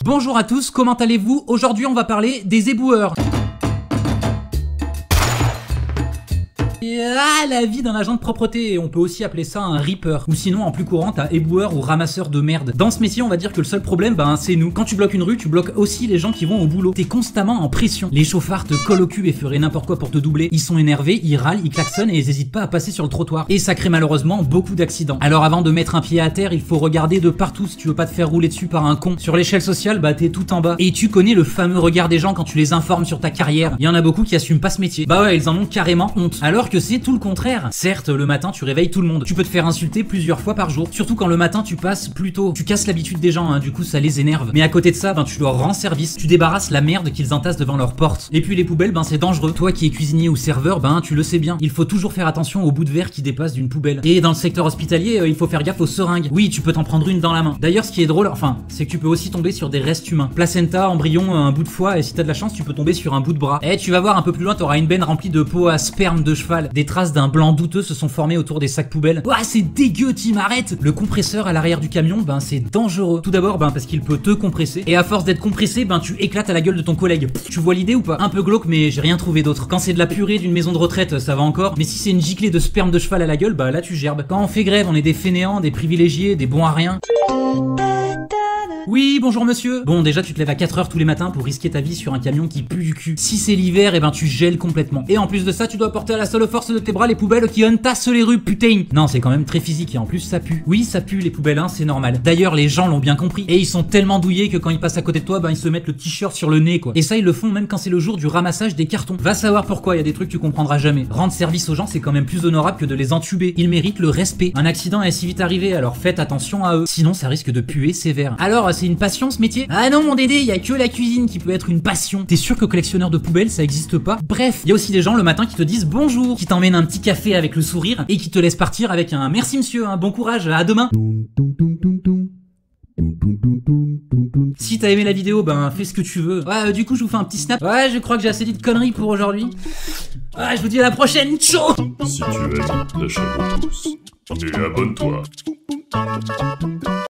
Bonjour à tous, comment allez-vous? Aujourd'hui on va parler des éboueurs. Ah, la vie d'un agent de propreté, on peut aussi appeler ça un reaper, ou sinon en plus courant t'as éboueur ou ramasseur de merde. Dans ce métier on va dire que le seul problème c'est nous. Quand tu bloques une rue, tu bloques aussi les gens qui vont au boulot. T'es constamment en pression. Les chauffards te collent au cul et feraient n'importe quoi pour te doubler. Ils sont énervés, ils râlent, ils klaxonnent et ils hésitent pas à passer sur le trottoir. Et ça crée malheureusement beaucoup d'accidents. Alors avant de mettre un pied à terre, il faut regarder de partout si tu veux pas te faire rouler dessus par un con. Sur l'échelle sociale, t'es tout en bas. Et tu connais le fameux regard des gens quand tu les informes sur ta carrière. Il y en a beaucoup qui assument pas ce métier. Bah ouais, ils en ont carrément honte. Alors que c'est tout le contraire. Certes, le matin tu réveilles tout le monde. Tu peux te faire insulter plusieurs fois par jour. Surtout quand le matin tu passes plus tôt. Tu casses l'habitude des gens, du coup ça les énerve. Mais à côté de ça, tu leur rends service. Tu débarrasses la merde qu'ils entassent devant leur porte. Et puis les poubelles, c'est dangereux. Toi qui es cuisinier ou serveur, tu le sais bien. Il faut toujours faire attention aux bouts de verre qui dépassent d'une poubelle. Et dans le secteur hospitalier, il faut faire gaffe aux seringues. Oui, tu peux t'en prendre une dans la main. D'ailleurs, ce qui est drôle, c'est que tu peux aussi tomber sur des restes humains. Placenta, embryon, un bout de foie, et si t'as de la chance, tu peux tomber sur un bout de bras. Et tu vas voir un peu plus loin, t'auras une benne remplie de peau à sperme de cheval. Des traces d'un blanc douteux se sont formées autour des sacs poubelles. Ouah, c'est dégueu, Tim, arrête! Le compresseur à l'arrière du camion, c'est dangereux. Tout d'abord, parce qu'il peut te compresser. Et à force d'être compressé, tu éclates à la gueule de ton collègue. Tu vois l'idée ou pas? Un peu glauque, mais j'ai rien trouvé d'autre. Quand c'est de la purée d'une maison de retraite, ça va encore. Mais si c'est une giclée de sperme de cheval à la gueule, là tu gerbes. Quand on fait grève, on est des fainéants, des privilégiés, des bons à rien. Oui, bonjour monsieur. Bon, déjà tu te lèves à 4h tous les matins pour risquer ta vie sur un camion qui pue du cul. Si c'est l'hiver, tu gèles complètement. Et en plus de ça, tu dois porter à la seule force de tes bras les poubelles qui entassent les rues, putain. Non, c'est quand même très physique et en plus ça pue. Oui, ça pue les poubelles, c'est normal. D'ailleurs, les gens l'ont bien compris. Et ils sont tellement douillés que quand ils passent à côté de toi, ils se mettent le t-shirt sur le nez, quoi. Et ça, ils le font même quand c'est le jour du ramassage des cartons. Va savoir pourquoi, il y a des trucs que tu comprendras jamais. Rendre service aux gens, c'est quand même plus honorable que de les entuber. Ils méritent le respect. Un accident est si vite arrivé, alors faites attention à eux. Sinon, ça risque de puer sévère. Alors, c'est une passion ce métier? Ah non mon Dédé, y a que la cuisine qui peut être une passion. T'es sûr que collectionneur de poubelles ça existe pas? Bref, y a aussi des gens le matin qui te disent bonjour, qui t'emmènent un petit café avec le sourire et qui te laissent partir avec un merci monsieur, bon courage, à demain. Si t'as aimé la vidéo, fais ce que tu veux. Ouais, du coup je vous fais un petit snap. Ouais, je crois que j'ai assez dit de conneries pour aujourd'hui. Ouais, je vous dis à la prochaine, ciao. Si tu aimes, lâche un gros pouce et abonne-toi.